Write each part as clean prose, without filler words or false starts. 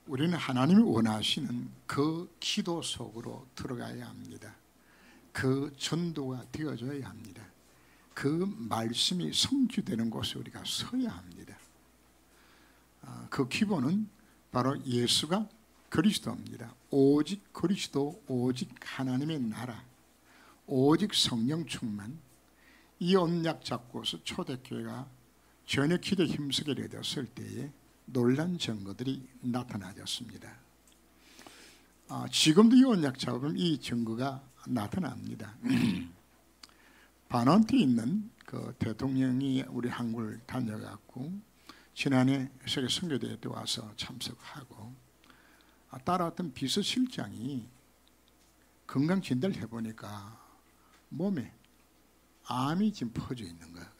우리는 하나님이 원하시는 그 기도 속으로 들어가야 합니다. 그 전도가 되어져야 합니다. 그 말씀이 성취되는 곳에 우리가 서야 합니다. 그 기본은 바로 예수가 그리스도입니다. 오직 그리스도, 오직 하나님의 나라, 오직 성령 충만, 이 언약 잡고서 초대교회가 전혀 기도에 힘쓰게 되었을 때에 놀란 증거들이 나타나졌습니다. 지금도 이 언약 잡으면 이 증거가 나타납니다. 바나트에 있는 그 대통령이 우리 한국을 다녀갔고 지난해 세계 선교대회 때 와서 참석하고 따라왔던 비서실장이 건강 진단을 해보니까 몸에 암이 지금 퍼져 있는 거야.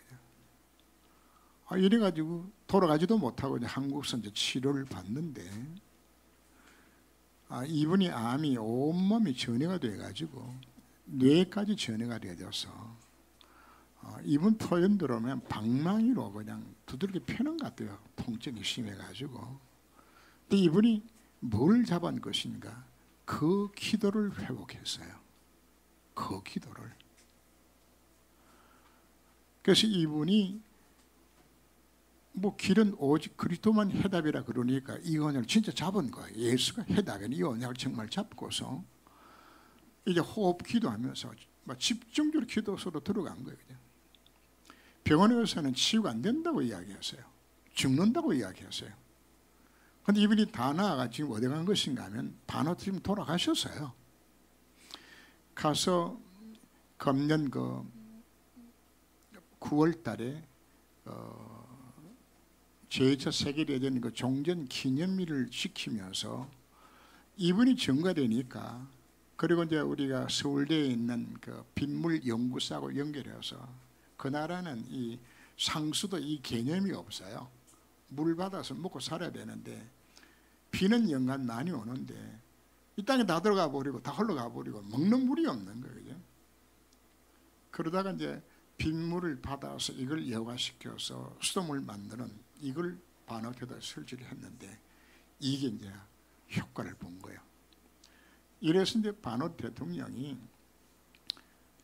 이래가지고 돌아가지도 못하고 이제 한국에서 이제 치료를 받는데 이분이 암이 온몸이 전이가 돼가지고 뇌까지 전이가 되어져서 이분 표현 들어오면 방망이로 그냥 두들겨 패는 것 같아요. 통증이 심해가지고. 근데 이분이 뭘 잡은 것인가? 그 기도를 회복했어요. 그 기도를. 그래서 이분이 길은 오직 그리스도만 해답이라 그러니까 이 언약을 진짜 잡은 거예요. 예수가 해답이니 이 언약을 정말 잡고서 이제 호흡 기도하면서 집중적으로 기도 속으로 들어간 거예요. 그냥. 병원에 가서는 치유가 안 된다고 이야기했어요. 죽는다고 이야기했어요. 그런데 이분이 다 나아가 지금 어디 간 것인가 하면 바나트 지금 돌아가셨어요. 가서 금년 9월 달에 제2차 세계대전 그 종전 기념일을 지키면서 이분이 증거되니까 그리고 이제 우리가 서울대에 있는 그 빗물 연구소하고 연결해서 그 나라는 이 상수도 이 개념이 없어요. 물 받아서 먹고 살아야 되는데 비는 연간 많이 오는데 이 땅에 다 들어가 버리고 다 흘러가 버리고 먹는 물이 없는 거예요. 그러다가 이제 빗물을 받아서 이걸 여과시켜서 수돗물 만드는 이걸 바나트에다 설치를 했는데 이게 이제 효과를 본 거예요. 이래서 이제 바나트 대통령이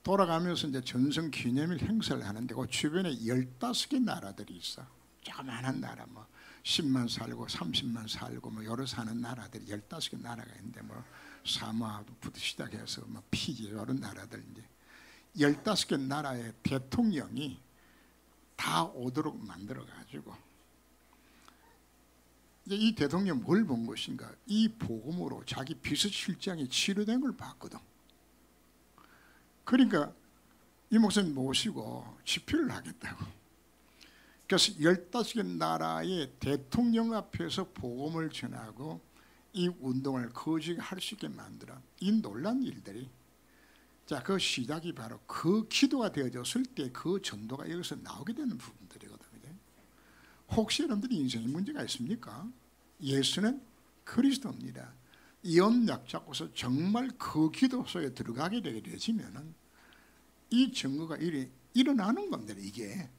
돌아가면서 이제 전성 기념일 행사를 하는데 그 주변에 15개 나라들이 있어. 조그만한 나라 10만 살고 30만 살고 여러 사는 나라들이 15개 나라가 있는데 사모아부터 시작해서 피지 이런 나라들 이제 15개 나라의 대통령이 다 오도록 만들어 가지고 이제 이 대통령 뭘 본 것인가? 이 복음으로 자기 비서실장이 치료된 걸 봤거든. 그러니까 이 목사님 모시고 집회를 하겠다고. 그래서 15개 나라의 대통령 앞에서 복음을 전하고 이 운동을 거지게 할 수 있게 만들어. 이 놀란 일들이 자, 그 시작이 바로 그 기도가 되어졌을 때 그 전도가 여기서 나오게 되는 부분들이거든요. 혹시 여러분들이 인생에 문제가 있습니까? 예수는 그리스도입니다. 이 언약 잡고서 정말 그 기도 속에 들어가게 되게 되시면은 이 증거가 일어나는 겁니다. 이게.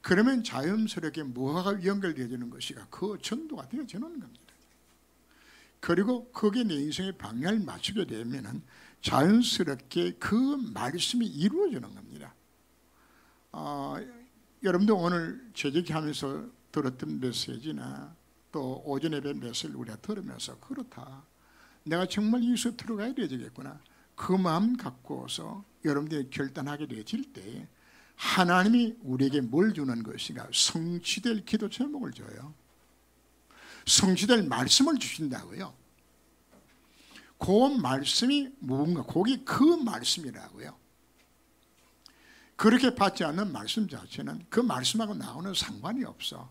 그러면 자연스럽게 뭐가 연결되어지는 것이가 그 전도가 되어지는 겁니다. 그리고 그게 내 인생의 방향을 맞추게 되면은 자연스럽게 그 말씀이 이루어지는 겁니다. 여러분도 오늘 재직하면서 들었던 메시지나 또 오전에 뵌 메시지를 우리가 들으면서 그렇다. 내가 정말 예수 들어가야 되겠구나. 그 마음 갖고서 여러분들이 결단하게 되어질 때 하나님이 우리에게 뭘 주는 것인가? 성취될 기도 제목을 줘요. 성취될 말씀을 주신다고요. 그 말씀이 뭔가 그게 그 말씀이라고요. 그렇게 받지 않는 말씀 자체는 그 말씀하고 나오는 상관이 없어.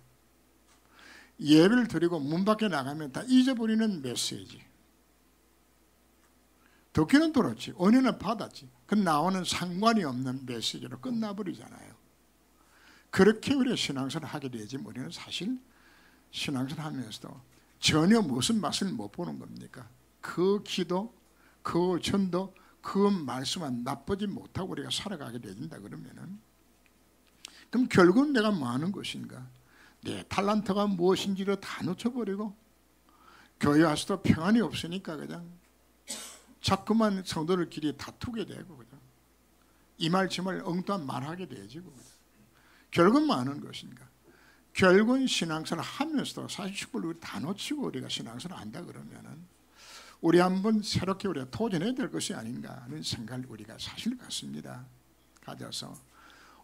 예배를 드리고 문 밖에 나가면 다 잊어버리는 메시지. 듣기는 들었지, 은혜는 받았지. 그 나오는 상관이 없는 메시지로 끝나버리잖아요. 그렇게 우리가 신앙생활을 하게 되지 우리는 사실 신앙생활 하면서도 전혀 무슨 맛을 못 보는 겁니까? 그 기도, 그 전도, 그 말씀은 나쁘지 못하고 우리가 살아가게 된다 그러면은 그럼 결국은 내가 뭐 하는 것인가? 내 탤런트가 무엇인지를 다 놓쳐버리고 교회 와서도 평안이 없으니까 그냥 자꾸만 성도들끼리 다투게 되고 그냥 이 말 저 말 엉뚱한 말하게 되지고 결국은 뭐 하는 것인가? 결국은 신앙생활을 하면서도 사실 축복을 우리 다 놓치고 우리가 신앙생활을 한다 그러면은 우리 한번 새롭게 우리가 도전해야 될 것이 아닌가 하는 생각을 우리가 사실 같습니다. 가져서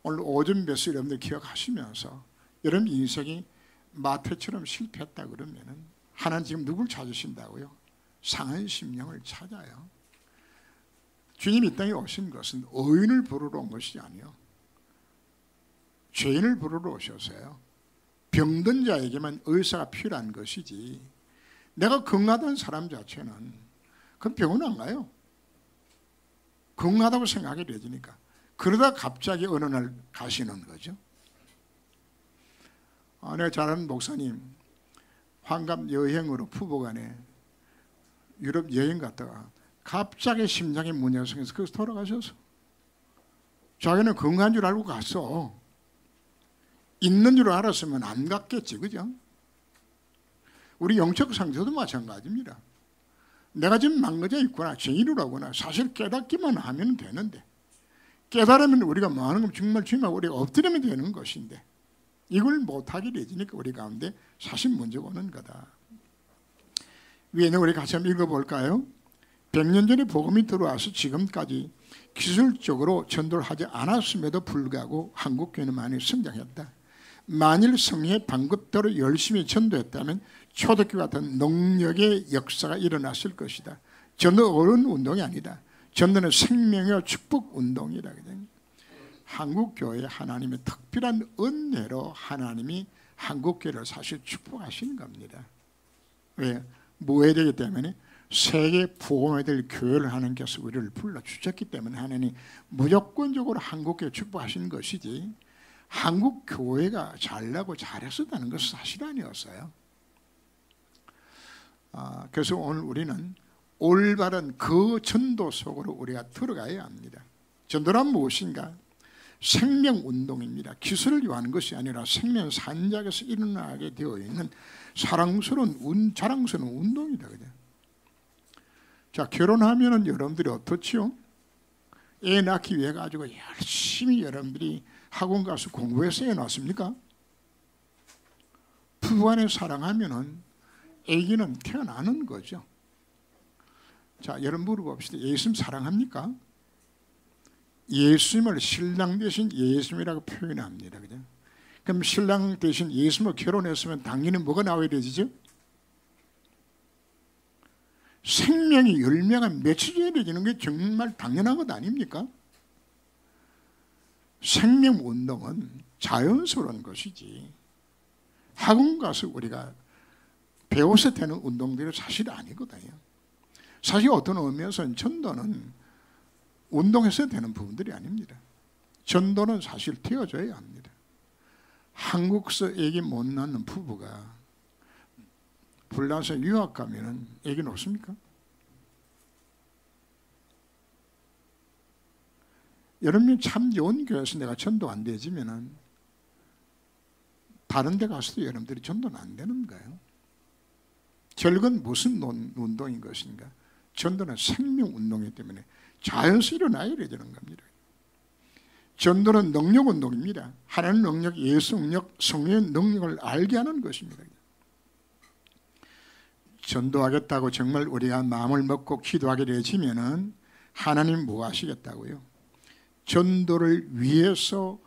오늘 오전 메시지 여러분들 기억하시면서 여러분 인생이 마태처럼 실패했다 그러면은 하나님 지금 누굴 찾으신다고요? 상한 심령을 찾아요. 주님이 이 땅에 오신 것은 의인을 부르러 온 것이 아니요 죄인을 부르러 오셨어요. 병든 자에게만 의사가 필요한 것이지 내가 건강하다는 사람 자체는 그 병원 안 가요. 건강하다고 생각이 되니까. 그러다 갑자기 어느 날 가시는 거죠. 내가 잘 아는 목사님 환갑 여행으로 부부간에 유럽 여행 갔다가 갑자기 심장에 문제가 생겨서 거기서 돌아가셔서 자기는 건강한 줄 알고 갔어. 있는 줄 알았으면 안 갔겠지, 그죠? 우리 영적 상태도 마찬가지입니다. 내가 지금 망가져 있구나, 죄인이라구나 사실 깨닫기만 하면 되는데 깨달으면 우리가 뭐 하는 건 정말 주님하고 우리가 엎드리면 되는 것인데 이걸 못하게 되니까 우리 가운데 사실 문제가 오는 거다. 위에는 우리 같이 한번 읽어볼까요? 100년 전에 복음이 들어와서 지금까지 기술적으로 전도를 하지 않았음에도 불구하고 한국교회는 많이 성장했다. 만일 성령의 방법대로 열심히 전도했다면 초대교 같은 능력의 역사가 일어났을 것이다. 전도 어려운 운동이 아니다. 전도는 생명의 축복 운동이다. 한국교회 하나님의 특별한 은혜로 하나님이 한국교회를 사실 축복하시는 겁니다. 왜? 무회되기 때문에 세계 복음에 될 교회를 하나님께서 우리를 불러주셨기 때문에 하나님이 무조건적으로 한국교회 축복하시는 것이지 한국교회가 잘나고 잘했었다는 것은 사실 아니었어요. 그래서 오늘 우리는 올바른 그 전도 속으로 우리가 들어가야 합니다. 전도란 무엇인가? 생명운동입니다. 기술을 요하는 것이 아니라 생명 산작에서 일어나게 되어 있는 자랑스러운 운동이다. 그냥. 자, 결혼하면은 여러분들이 어떻지요? 애 낳기 위해 가지고 열심히 여러분들이 학원 가서 공부해서 애 낳습니까? 부부간에 사랑하면은 아기는 태어나는 거죠. 자, 여러분 물어봅시다. 예수님 사랑합니까? 예수님을 신랑 대신 예수님이라고 표현합니다. 그죠? 그럼 신랑 대신 예수님을 결혼했으면 당연히 뭐가 나와야 되죠? 생명이 열매가 맺혀져야 되는 게 정말 당연한 것 아닙니까? 생명운동은 자연스러운 것이지 학원 가서 우리가 배워서 되는 운동들이 사실 아니거든요. 사실 어떤 의미에서는 전도는 운동해서 되는 부분들이 아닙니다. 전도는 사실 되어져야 합니다. 한국서 애기 못 낳는 부부가 불나서 유학 가면은 애기는 없습니까? 여러분이 참 좋은 교회에서 내가 전도 안 되지면은 다른 데 가서도 여러분들이 전도는 안 되는 거예요. 결국은 무슨 운동인 것인가? 전도는 생명운동이기 때문에 자연스레 일어나야 되는 겁니다. 전도는 능력운동입니다. 하나님 능력, 예수 능력, 성령의 능력을 알게 하는 것입니다. 전도하겠다고 정말 우리가 마음을 먹고 기도하게 되지면은 하나님 뭐 하시겠다고요? 전도를 위해서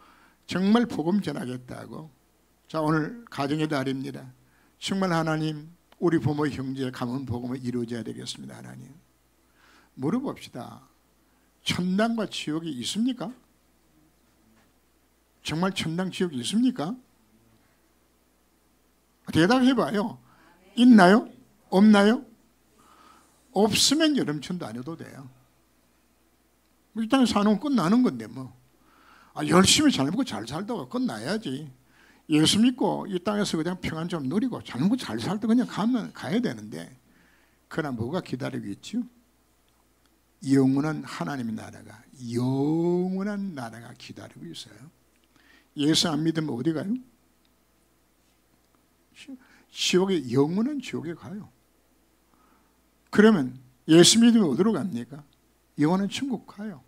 정말 복음 전하겠다고. 자, 오늘 가정의 달입니다. 정말 하나님 우리 부모 형제 가문 복음을 이루어져야 되겠습니다. 하나님 물어봅시다. 천당과 지옥이 있습니까? 정말 천당 지옥이 있습니까? 대답해봐요. 있나요? 없나요? 없으면 여러분 전도 안 해도 돼요. 이 땅에 사는 건 끝나는 건데 뭐. 열심히 잘 먹고 잘 살다가 끝나야지. 예수 믿고 이 땅에서 그냥 평안 좀 누리고 잘 먹고 잘 살다 그냥 가야 되는데 그러나 뭐가 기다리고 있죠? 영원한 하나님의 나라가, 영원한 나라가 기다리고 있어요. 예수 안 믿으면 어디 가요? 지옥에, 영원한 지옥에 가요. 그러면 예수 믿으면 어디로 갑니까? 영원한 천국 가요.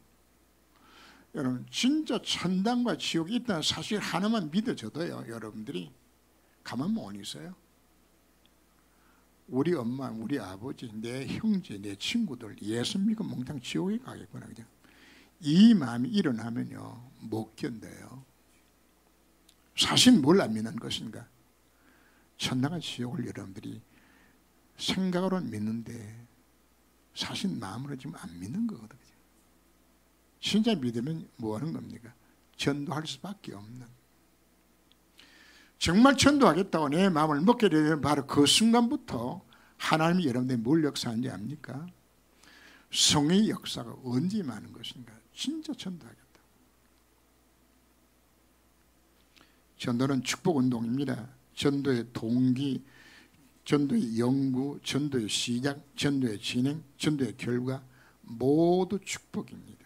여러분 진짜 천당과 지옥이 있다는 사실 하나만 믿어져도요, 여러분들이 가만 못 있어요. 우리 엄마, 우리 아버지, 내 형제, 내 친구들 예수 믿고 몽땅 지옥에 가겠구나, 그냥 이 마음이 일어나면요 못 견뎌요. 사실 뭘 안 믿는 것인가? 천당과 지옥을 여러분들이 생각으로는 믿는데 사실 마음으로 지금 안 믿는 거거든요. 진짜 믿으면 뭐 하는 겁니까? 전도할 수밖에 없는. 정말 전도하겠다고 내 마음을 먹게 되면 바로 그 순간부터 하나님이 여러분들이 뭘 역사하는지 압니까? 성의 역사가 언제 임하는 것인가? 진짜 전도하겠다. 전도는 축복운동입니다. 전도의 동기, 전도의 연구, 전도의 시작, 전도의 진행, 전도의 결과 모두 축복입니다.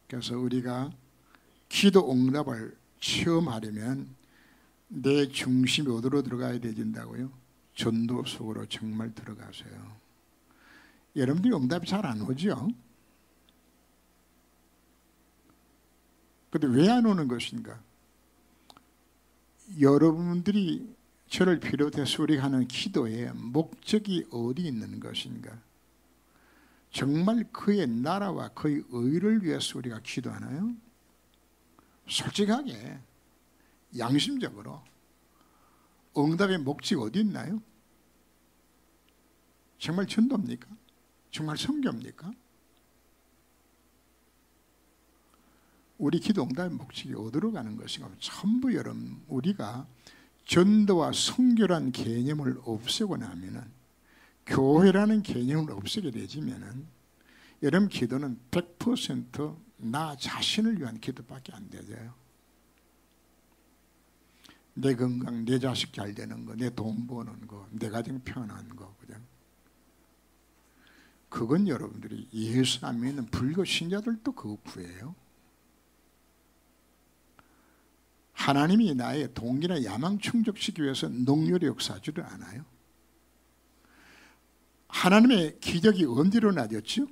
그래서 우리가 기도 응답을 체험하려면 내 중심이 어디로 들어가야 되진다고요? 전도 속으로 정말 들어가세요. 여러분들이 응답이 잘 안 오죠? 그런데 왜 안 오는 것인가? 여러분들이 저를 비롯해서 우리가 하는 기도의 목적이 어디 있는 것인가? 정말 그의 나라와 그의 의를 위해서 우리가 기도하나요? 솔직하게 양심적으로 응답의 목적이 어디 있나요? 정말 전도입니까? 정말 선교입니까? 우리 기도 응답의 목적이 어디로 가는 것인가? 전부 여러분 우리가 전도와 선교라는 개념을 없애고 나면은, 교회라는 개념을 없애게 되지면은 여러분 기도는 100% 나 자신을 위한 기도밖에 안 되죠. 내 건강, 내 자식 잘 되는 거, 내 돈 버는 거, 내 가정 편한 거, 그냥 그건 여러분들이 예수 안 믿는 불교 신자들도 그거 구해요. 하나님이 나의 동기나 야망 충족시키기 위해서 능률의 역사하지를 않아요. 하나님의 기적이 언제 일어나졌죠?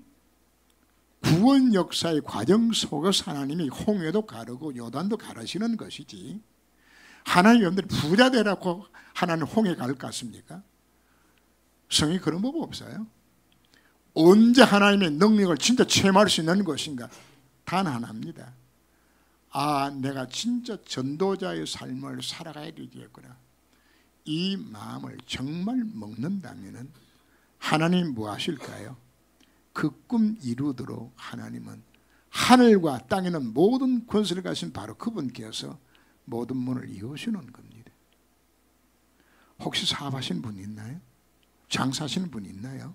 구원 역사의 과정 속에서 하나님이 홍해도 가르고 요단도 가르시는 것이지, 하나님 여러분들이 부자 되라고 하나님 홍해 가를 것 같습니까? 성이 그런 법 없어요. 언제 하나님의 능력을 진짜 체험할 수 있는 것인가? 단 하나입니다. 아, 내가 진짜 전도자의 삶을 살아가야 되겠구나. 이 마음을 정말 먹는다면 하나님 뭐 하실까요? 그 꿈 이루도록 하나님은 하늘과 땅에 있는 모든 권세를 가신 바로 그분께서 모든 문을 여시는 겁니다. 혹시 사업하시는 분 있나요? 장사하시는 분 있나요?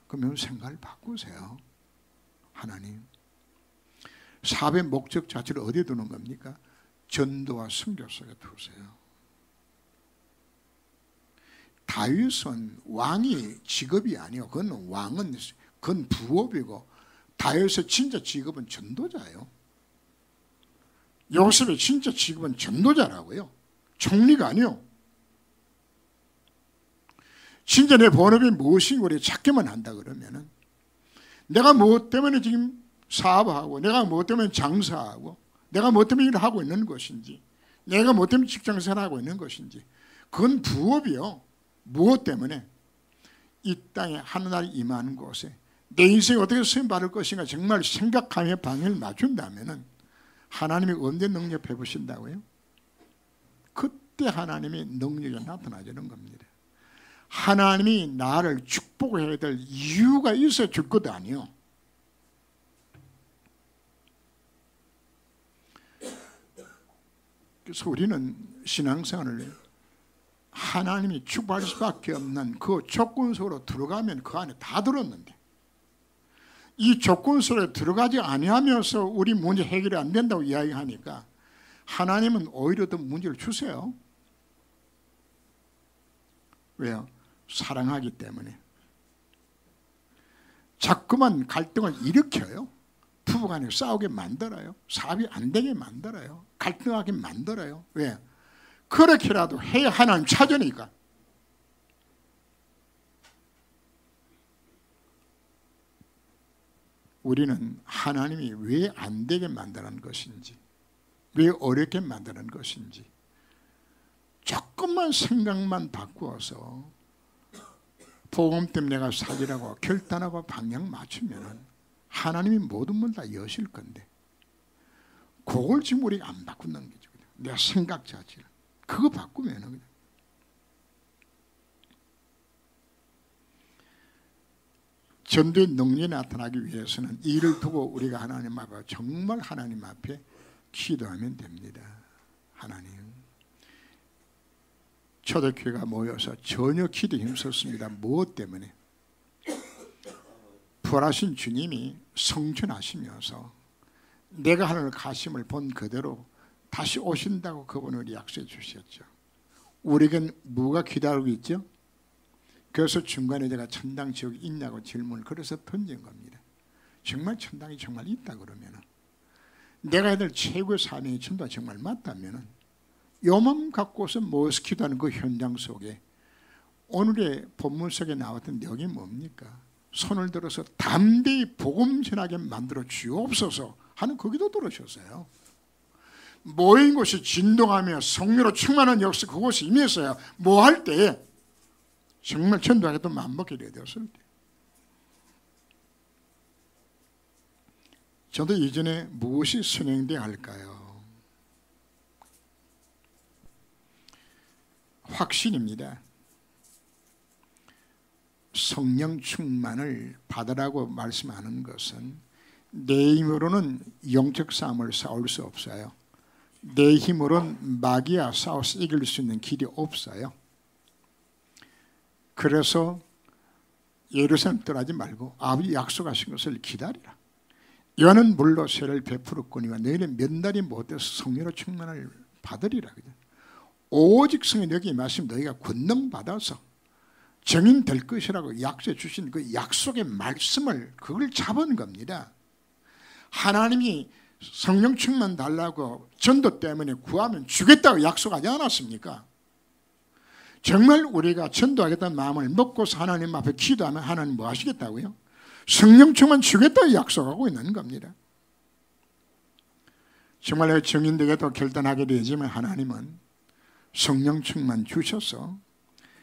그러면 생각을 바꾸세요. 하나님, 사업의 목적 자체를 어디에 두는 겁니까? 전도와 선교 속에 두세요. 다윗은 왕이 직업이 아니요, 그건 왕은 그건 부업이고, 다윗의 진짜 직업은 전도자예요. 요셉의 진짜 직업은 전도자라고요. 총리가 아니요. 진짜 내 본업이 무엇인지 우리 찾기만 한다 그러면은, 내가 무엇 때문에 지금 사업하고, 내가 무엇 때문에 장사하고, 내가 무엇 때문에 일을 하고 있는 것인지, 내가 무엇 때문에 직장생활하고 있는 것인지, 그건 부업이요. 무엇 때문에? 이 땅에 하나님 임하는 곳에 내 인생이 어떻게 쓰임받을 것인가 정말 생각하며 방향을 맞춘다면 하나님이 언제 능력 베푸신다고요? 그때 하나님의 능력이 나타나지는 겁니다. 하나님이 나를 축복해야 될 이유가 있어야 줄 것도 아니요. 그래서 우리는 신앙생활을 하나님이 축복할 수밖에 없는 그 조건 속으로 들어가면 그 안에 다 들었는데, 이 조건 속에 들어가지 아니하면서 우리 문제 해결이 안 된다고 이야기하니까 하나님은 오히려 더 문제를 주세요. 왜요? 사랑하기 때문에. 자꾸만 갈등을 일으켜요. 부부간에 싸우게 만들어요. 사업이 안 되게 만들어요. 갈등하게 만들어요. 왜? 그렇게라도 해야 하나님 찾으니까. 우리는 하나님이 왜 안 되게 만드는 것인지, 왜 어렵게 만드는 것인지 조금만 생각만 바꾸어서 복음 때문에 내가 살리라고 결단하고 방향 맞추면 하나님이 모든 문 다 여실 건데, 그걸 지금 우리가 안 바꾸는 거죠. 내가 생각 자체를 그거 바꾸면 그냥 전도의 능력이 나타나기 위해서는 이를 두고 우리가 하나님 앞에 정말 하나님 앞에 기도하면 됩니다. 하나님, 초대교회가 모여서 전혀 기도에 힘썼습니다. 무엇 때문에? 부활하신 주님이 성천하시면서 내가 하늘 가심을 본 그대로 다시 오신다고 그분은 우리 약속해 주셨죠. 우리에겐 뭐가 기다리고 있죠? 그래서 중간에 제가 천당 지옥이 있냐고 질문을 그래서 던진 겁니다. 정말 천당이 정말 있다 그러면, 내가 해야 될 최고의 사명이 천당 정말 맞다면, 요맘 갖고서 무엇을 기도하는 그 현장 속에 오늘의 본문 속에 나왔던 내용이 뭡니까? 손을 들어서 담대히 복음 전하게 만들어 주옵소서 하는 그 기도 들으셨어요. 모인 곳이 진동하며 성령으로 충만한 역사, 그곳이 임했어요. 뭐 할 때? 정말 전도하게도 마음먹게 되었을 때. 저도 이전에 무엇이 선행돼야 할까요? 확신입니다. 성령 충만을 받으라고 말씀하는 것은 내 힘으로는 영적 싸움을 싸울 수 없어요. 내 힘으로는 마귀와 싸워서 이길 수 있는 길이 없어요. 그래서 예루살렘 떠나지 말고 아버지 약속하신 것을 기다리라. 여는 물로 세를 베풀었거니와 너희는 몇 날이 못해서 성령으로 충만을 받으리라. 오직 성령 여기 말씀 너희가 권능 받아서 정인 될 것이라고 약속해 주신 그 약속의 말씀을 그걸 잡은 겁니다. 하나님이 성령 충만 달라고 전도 때문에 구하면 주겠다고 약속하지 않았습니까? 정말 우리가 전도하겠다는 마음을 먹고서 하나님 앞에 기도하면 하나님 뭐 하시겠다고요? 성령 충만 주겠다고 약속하고 있는 겁니다. 정말 내가 정인되게도 결단하게 되지만 하나님은 성령 충만 주셔서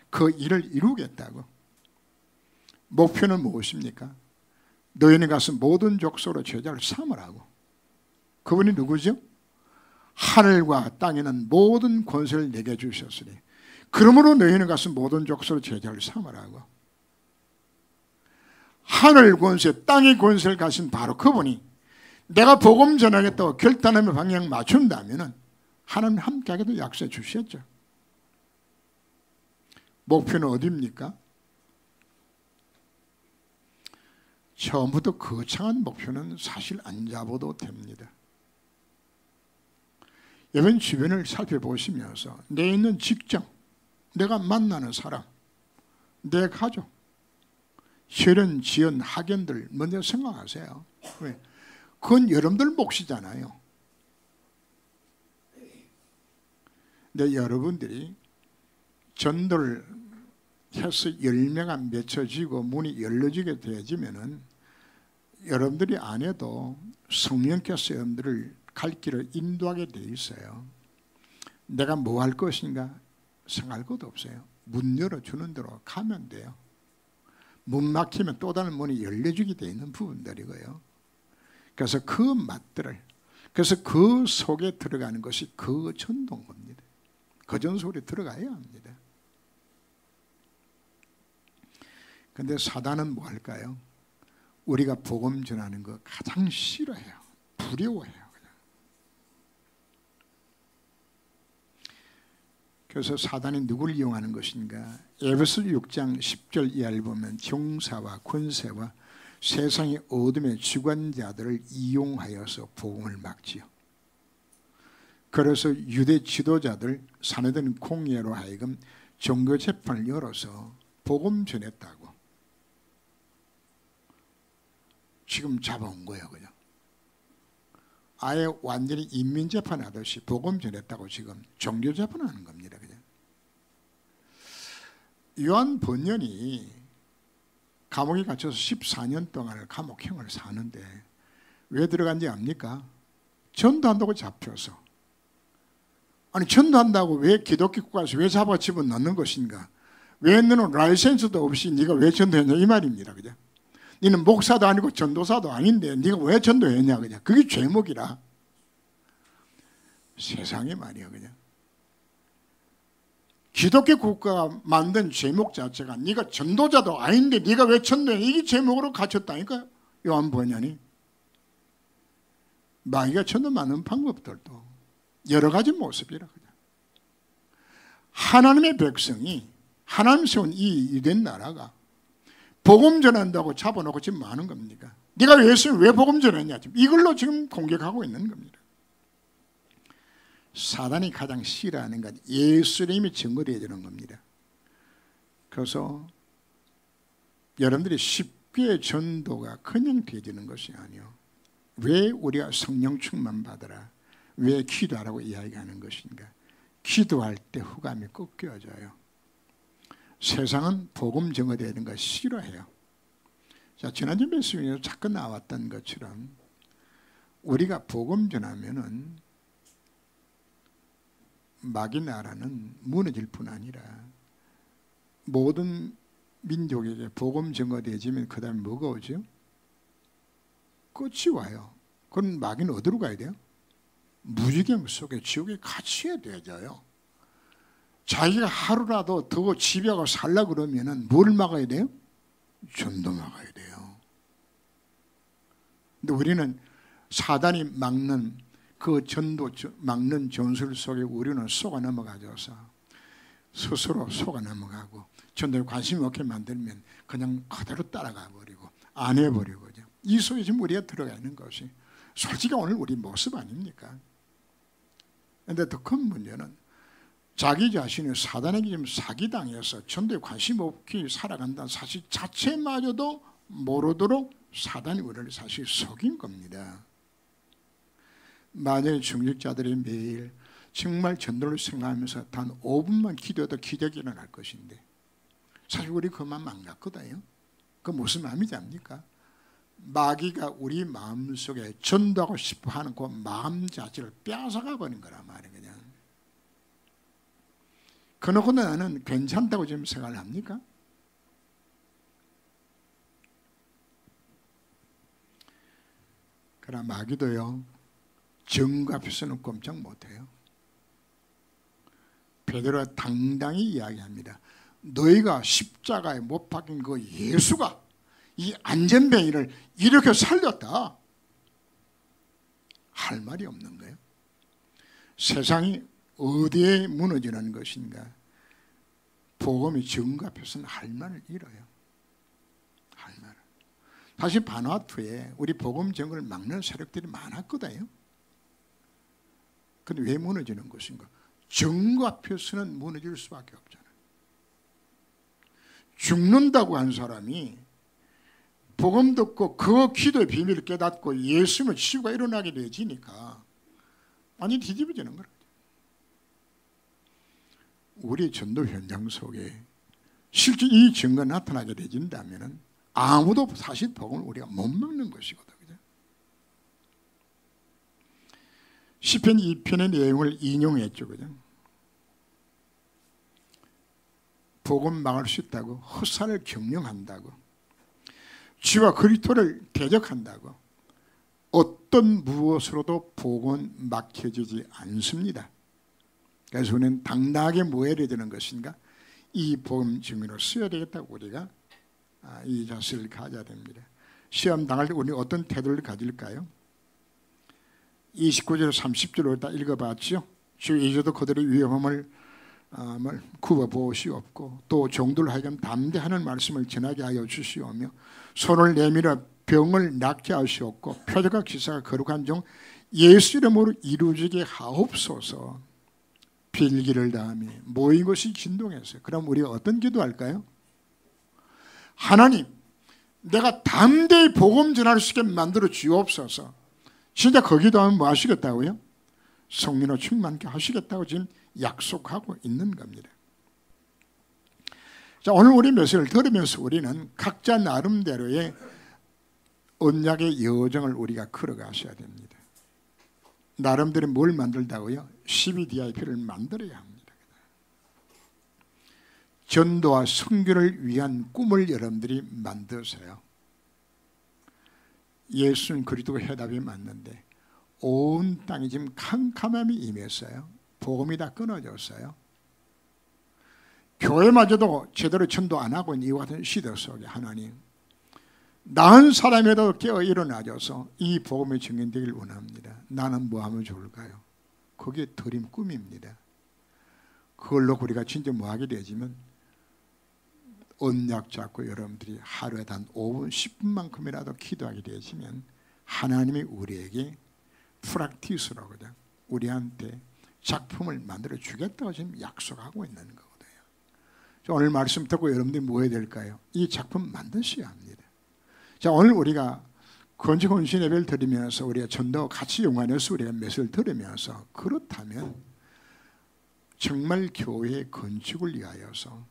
그 일을 이루겠다고. 목표는 무엇입니까? 너희는 가서 모든 족속으로 제자를 삼으라고. 그분이 누구죠? 하늘과 땅에는 모든 권세를 내게 주셨으니 그러므로 너희는 가서 모든 족속으로 제자를 삼으라고. 하늘 권세, 땅의 권세를 가진 바로 그분이 내가 복음 전하겠다고 결단하며 방향 맞춘다면 하나님 함께하게도 약속해 주셨죠. 목표는 어디입니까? 처음부터 거창한 목표는 사실 안 잡아도 됩니다. 여러분 주변을 살펴보시면서 내 있는 직장, 내가 만나는 사람, 내 가족, 실현, 지연, 학연들 먼저 생각하세요. 왜? 그건 여러분들 몫이잖아요. 근데 여러분들이 전도를 해서 열매가 맺혀지고 문이 열려지게 되어지면은 여러분들이 안 해도 성령께서 여러분들을 갈 길을 인도하게 돼 있어요. 내가 뭐 할 것인가 생각할 것도 없어요. 문 열어주는 대로 가면 돼요. 문 막히면 또 다른 문이 열려지게 돼 있는 부분들이고요. 그래서 그 맛들을, 그래서 그 속에 들어가는 것이 그 전도인 겁니다. 그 전속에 들어가야 합니다. 그런데 사단은 뭐 할까요? 우리가 복음 전하는 거 가장 싫어해요. 두려워해요. 그래서 사단이 누구를 이용하는 것인가? 에베소 6장 10절 이하를 보면 종사와 권세와 세상의 어둠의 주관자들을 이용하여서 복음을 막지요. 그래서 유대 지도자들 사내된 공예로 하여금 종교 재판을 열어서 복음 전했다고 지금 잡아온 거예요. 그냥 아예 완전히 인민재판 하듯이 복음 전했다고 지금 종교재판하는 겁니다. 그냥 요한 번연이 감옥에 갇혀서 14년 동안을 감옥형을 사는데 왜 들어간지 압니까? 전도한다고 잡혀서. 아니 전도한다고 왜 기독교 국가에서 왜 잡아 집어넣는 것인가? 왜 너는 라이센스도 없이 네가 왜 전도했냐 이 말입니다. 그죠? 너는 목사도 아니고 전도사도 아닌데 네가 왜 전도했냐 그냥. 그게 죄목이라. 세상에 말이야 그냥. 기독교 국가가 만든 제목 자체가 네가 전도자도 아닌데 네가 왜 전도해? 이게 제목으로 갇혔다니까요. 요한복음이. 마귀가 전도 만든 방법들도 여러 가지 모습이라. 하나님의 백성이 하나님 세운 이 유대인 나라가 복음 전한다고 잡아놓고 지금 뭐 하는 겁니까? 네가 왜 복음 전했냐? 이걸로 지금 공격하고 있는 겁니다. 사단이 가장 싫어하는 건 예수님이 증거되어야 되는 겁니다. 그래서 여러분들이 쉽게 전도가 그냥 되어지는 것이 아니요. 왜 우리가 성령 충만 받으라? 왜 기도하라고 이야기하는 것인가? 기도할 때 후감이 꺾여져요. 세상은 복음 증거되는 거 싫어해요. 자, 지난주 말씀에서 자꾸 나왔던 것처럼 우리가 복음 전하면은 마귀 나라는 무너질 뿐 아니라 모든 민족에게 복음 증거되어지면 그 다음에 뭐가 오죠? 끝이 와요. 그럼 마귀는 어디로 가야 돼요? 무지경 속에 지옥에 갇혀야 되어져요. 자기가 하루라도 더 집요하고 살려고 그러면은 뭘 막아야 돼요? 전도 막아야 돼요. 근데 우리는 사단이 막는 그 전도 막는 전술 속에 우리는 속아 넘어가져서 스스로 속아 넘어가고 전도에 관심이 없게 만들면 그냥 그대로 따라가 버리고 안 해버리고 이 속에 지금 우리가 들어가 있는 것이 솔직히 오늘 우리 모습 아닙니까? 그런데 더 큰 문제는 자기 자신이 사단에게 지금 사기당해서 전도에 관심 없게 살아간다는 사실 자체마저도 모르도록 사단이 우리를 사실 속인 겁니다. 만약에 중직자들이 매일 정말 전도를 생각하면서 단 5분만 기도해도 기적이 일어날 것인데 사실 우리 그 마음 안 갔거든요. 그 무슨 마음이지 압니까? 마귀가 우리 마음속에 전도하고 싶어 하는 그 마음 자체를 빼앗아가 버린 거란 말이에요. 그냥. 그러고 나는 괜찮다고 지금 생각을 합니까? 그러나 마귀도요 정과 앞에서는 꼼짝 못해요. 베드로가 당당히 이야기합니다. 너희가 십자가에 못 박힌 그 예수가 이 안전뱅이를 이렇게 살렸다. 할 말이 없는 거예요. 세상이 어디에 무너지는 것인가? 복음이 정과 앞에서는 할 말을 잃어요. 할 말을. 사실 바누아투에 우리 복음 정을 막는 세력들이 많았거든요. 그런데 왜 무너지는 것인가? 정과 앞에서는 무너질 수밖에 없잖아요. 죽는다고 한 사람이 복음 듣고 그 기도의 비밀을 깨닫고 예수님을 치유가 일어나게 되지니까 완전히 뒤집어지는 거예요. 우리 전도 현장 속에 실제 이 증거가 나타나게 되진다면 아무도 사실 복음을 우리가 못 막는 것이거든요. 시편 2편의 내용을 인용했죠. 그죠? 복음 막을 수 있다고, 헛살을 경영한다고, 쥐와 그리스도를 대적한다고 어떤 무엇으로도 복음은 막혀지지 않습니다. 그래서 우리는 당당하게 뭐 해야 되는 것인가? 이 복음 증거로 써야 되겠다고 우리가 이 자세를 가져야 됩니다. 시험 당할 때 우리는 어떤 태도를 가질까요? 29절 30절로 다 읽어봤죠. 주 이제도 그들의 위험함을 굽어보시옵고 또 종들을 하여금 담대하는 말씀을 전하게 하여 주시오며 손을 내밀어 병을 낫게 하시옵고 표적과 기사가 거룩한 종 예수 이름으로 이루어지게 하옵소서. 필기를 다하며 모인 것이 진동했어요. 그럼 우리가 어떤 기도할까요? 하나님, 내가 담대히 복음 전할 수 있게 만들어 주옵소서. 진짜 그 기도하면 뭐 하시겠다고요? 성령으로 충만케 하시겠다고 지금 약속하고 있는 겁니다. 자, 오늘 우리 메시지를 들으면서 우리는 각자 나름대로의 언약의 여정을 우리가 걸어가셔야 됩니다. 나름대로 뭘 만들다고요? 12DIP를 만들어야 합니다. 전도와 선교를 위한 꿈을 여러분들이 만드세요. 예수는 그리스도가 해답이 맞는데 온 땅이 지금 캄캄함이 임했어요. 복음이 다 끊어졌어요. 교회마저도 제대로 전도 안 하고 있는 이와 같은 시대 속에 하나님, 나은 사람에도 깨어 일어나줘서 이 복음이 증인되길 원합니다. 나는 뭐 하면 좋을까요? 그게 드림 꿈입니다. 그걸로 우리가 진짜 뭐 하게 되지만 언약 잡고 여러분들이 하루에 단 5분 10분만큼이라도 기도하게 되시면 하나님이 우리에게 프락티스로 그냥 우리한테 작품을 만들어 주겠다고 지금 약속하고 있는 거거든요. 오늘 말씀 듣고 여러분들이 뭐 해야 될까요? 이 작품 만드셔야 합니다. 자, 오늘 우리가 건축헌신 예배를 드리면서 우리가 전도와 같이 연관해서 우리가 메시지를 들으면서 그렇다면 정말 교회 건축을 위하여서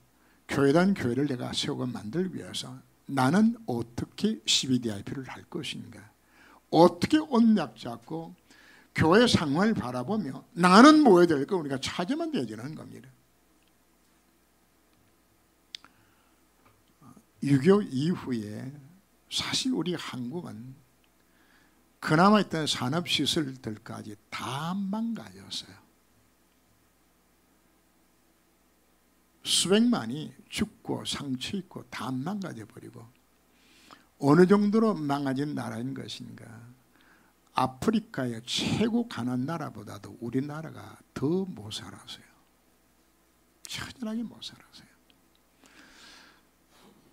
교회단 교회를 내가 세우고 만들기 위해서 나는 어떻게 12DIP를 할 것인가, 어떻게 언약 잡고 교회 상황을 바라보며 나는 뭐 해야 될까 우리가 찾으면 되지는 겁니다. 6.25 이후에 사실 우리 한국은 그나마 있던 산업시설들까지 다 망가졌어요. 수백만이 죽고 상처 입고 다 망가져 버리고, 어느 정도로 망가진 나라인 것인가, 아프리카의 최고 가난한 나라보다도 우리나라가 더 못 살았어요. 처절하게 못 살았어요.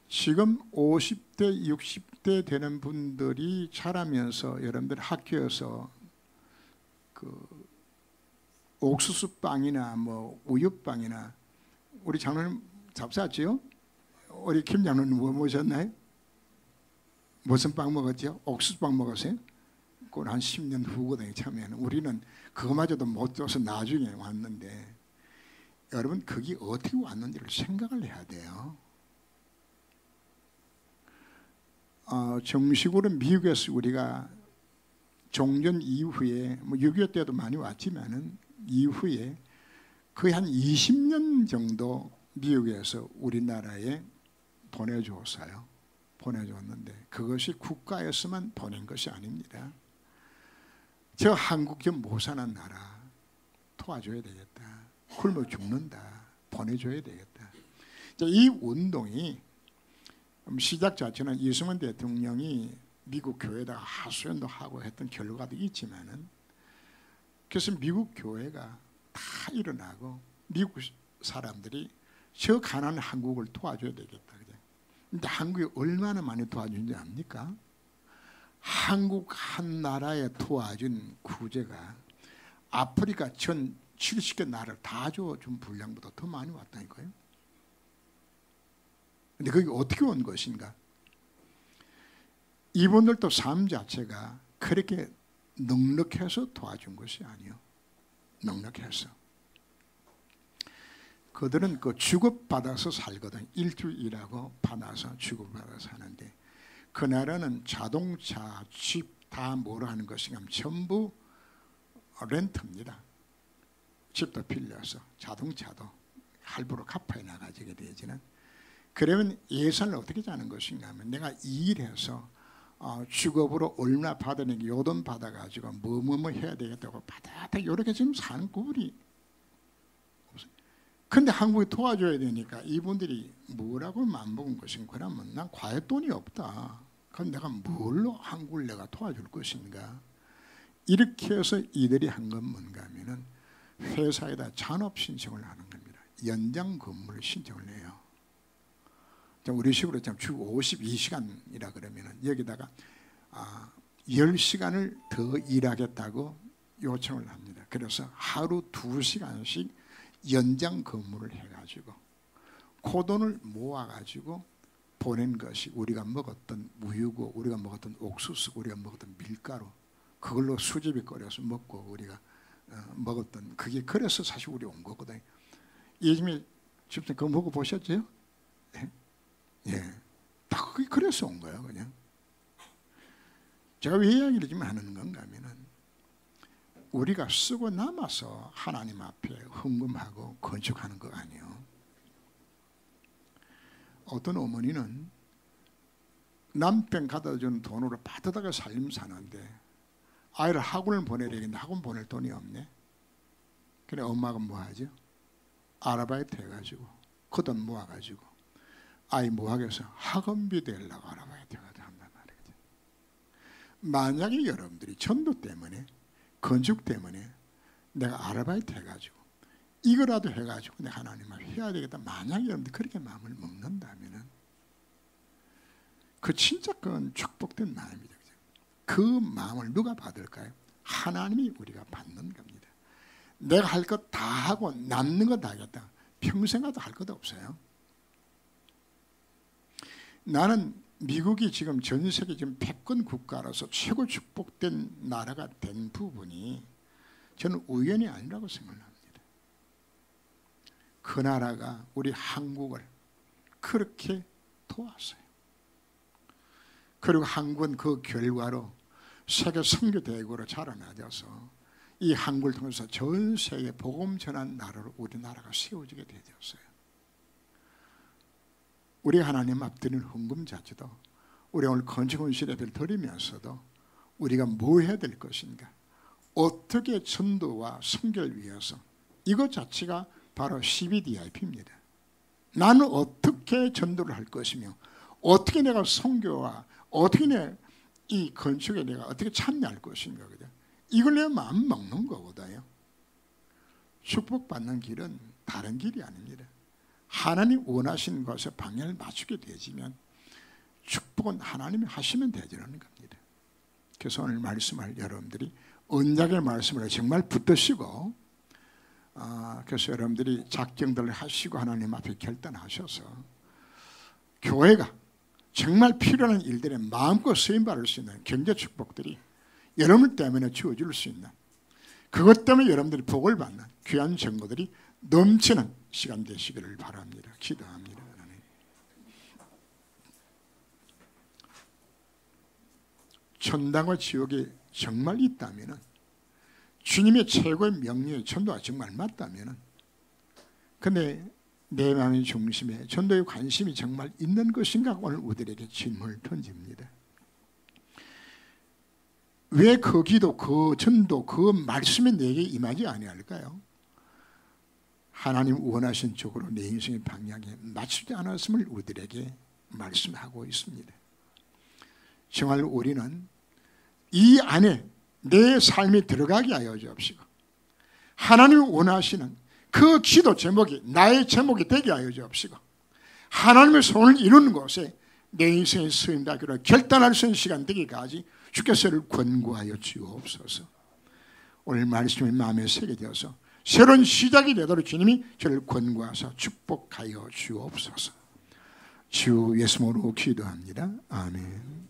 지금 50대 60대 되는 분들이 자라면서 여러분들 학교에서 그 옥수수빵이나 뭐 우유빵이나, 우리 장로님 잡사했지요? 우리 김 장로님 뭐 먹으셨나요? 무슨 빵 먹었죠? 옥수수빵 먹었어요? 그건 한 10년 후거든요. 처음에는 우리는 그거마저도 못 줘서 나중에 왔는데, 여러분 그게 어떻게 왔는지를 생각을 해야 돼요. 정식으로 미국에서 우리가 종전 이후에 뭐 6.25 때도 많이 왔지만은 이후에 거의 한 20년 정도 미국에서 우리나라에 보내줬어요. 보내줬는데 그것이 국가에서만 보낸 것이 아닙니다. 저 한국 좀 못 사는 나라 도와줘야 되겠다. 굶어 죽는다. 보내줘야 되겠다. 이 운동이 시작 자체는 이승만 대통령이 미국 교회에다가 하소연도 하고 했던 결과도 있지만은, 그래서 미국 교회가 다 일어나고 미국 사람들이 저 가난한 한국을 도와줘야 되겠다. 근데 한국이 얼마나 많이 도와준지 압니까? 한국 한 나라에 도와준 구제가 아프리카 전 70개 나라를 다 줘준 분량보다 더 많이 왔다니까요. 근데 그게 어떻게 온 것인가? 이분들도 삶 자체가 그렇게 넉넉해서 도와준 것이 아니요. 넉넉해서. 그들은 그 주급받아서 살거든. 일주일 일하고 받아서 주급받아서 사는데, 그 나라는 자동차, 집 다 뭐로 하는 것인가 하면 전부 렌트입니다. 집도 빌려서 자동차도 할부로 갚아야 나가지게 되지는. 그러면 예산을 어떻게 짜는 것인가 하면 내가 이 일해서 주급으로 얼마 받으니까 요돈 받아가지고 뭐뭐 해야 되겠다고 바닥 이렇게 지금 사는 꼴이 없어요. 근데 한국이 도와줘야 되니까 이분들이 뭐라고 마음먹은 것인가? 그러면 난 과외 돈이 없다. 그럼 내가 뭘로 한국을 내가 도와줄 것인가? 이렇게 해서 이들이 한 건 뭔가 하면은 회사에다 잔업 신청을 하는 겁니다. 연장 근무를 신청을 해요. 우리 식으로 주 52시간이라 그러면 여기다가 10시간을 더 일하겠다고 요청을 합니다. 그래서 하루 2시간씩 연장 근무를 해가지고 그 돈을 모아가지고 보낸 것이 우리가 먹었던 우유고, 우리가 먹었던 옥수수, 우리가 먹었던 밀가루, 그걸로 수제비 끓여서 먹고 우리가 먹었던, 그게 그래서 사실 우리 온 거거든요. 예전에 집사님 그거 먹어보셨죠? 예, 다 그래서 온 거예요. 그냥 제가 왜 이야기를 좀 하는 건가 하면은 우리가 쓰고 남아서 하나님 앞에 헌금하고 건축하는 거 아니에요. 어떤 어머니는 남편 갖다 주는 돈으로 빠듯하게 살림 사는데 아이를 학원을 보내야 되는데 학원 보낼 돈이 없네. 그래 엄마가 뭐 하죠? 아르바이트 해가지고 그 돈 모아가지고 아이 뭐 하겠어? 학원비 대려고 아르바이트 해가지고 한단 말이죠. 만약에 여러분들이 전도 때문에 건축 때문에 내가 아르바이트 해가지고 이거라도 해가지고 내가 하나님 앞에 해야 되겠다. 만약에 여러분들 그렇게 마음을 먹는다면은 그 진짜 그건 축복된 마음이죠. 그 마음을 누가 받을까요? 하나님이 우리가 받는 겁니다. 내가 할 것 다 하고 남는 거 다 하겠다. 평생 가도 할 것도 없어요. 나는 미국이 지금 전 세계 지금 100권 국가로서 최고 축복된 나라가 된 부분이 저는 우연이 아니라고 생각합니다. 그 나라가 우리 한국을 그렇게 도왔어요. 그리고 한국은 그 결과로 세계 선교대국으로 자라나져서 이 한국을 통해서 전 세계에 복음 전한 나라로 우리나라가 세워지게 되었어요. 우리 하나님 앞 드리는 헌금 자체도 우리 오늘 건축헌신 예배를 드리면서도 우리가 뭐 해야 될 것인가, 어떻게 전도와 선교를 위해서, 이것 자체가 바로 CBDIP입니다. 나는 어떻게 전도를 할 것이며 어떻게 내가 선교와 어떻게 이 건축에 내가 어떻게 참여할 것인가, 그죠? 이걸 내 마음 먹는 거거든요. 축복받는 길은 다른 길이 아닙니다. 하나님 원하시는 것에 방향을 맞추게 되지면 축복은 하나님이 하시면 되지라는 겁니다. 그래서 오늘 말씀할 여러분들이 언약의 말씀을 정말 붙드시고, 그래서 여러분들이 작정들을 하시고 하나님 앞에 결단하셔서 교회가 정말 필요한 일들에 마음껏 쓰임받을 수 있는 경제 축복들이 여러분 때문에 주어질 수 있는, 그것 때문에 여러분들이 복을 받는 귀한 정보들이 넘치는 시간 되시기를 바랍니다. 기도합니다. 천당과 지옥이 정말 있다면, 주님의 최고의 명령의 전도가 정말 맞다면, 근데 내 마음의 중심에 전도의 관심이 정말 있는 것인가? 오늘 우리에게 질문을 던집니다. 왜 그 기도, 그 전도, 그 말씀이 내게 임하지 아니할까요? 하나님 원하신 쪽으로 내 인생의 방향에 맞추지 않았음을 우리에게 말씀하고 있습니다. 정말 우리는 이 안에 내 삶이 들어가게 하여 주옵시고, 하나님이 원하시는 그 기도 제목이 나의 제목이 되게 하여 주옵시고, 하나님의 손을 이루는 곳에 내 인생의 쓰임받기로 결단할 수 있는 시간 되기까지 주께서 저를 권고하여 주옵소서. 오늘 말씀이 마음에 새겨져서 새로운 시작이 되도록 주님이 저를 권고하사 축복하여 주옵소서. 주 예수님으로 기도합니다. 아멘.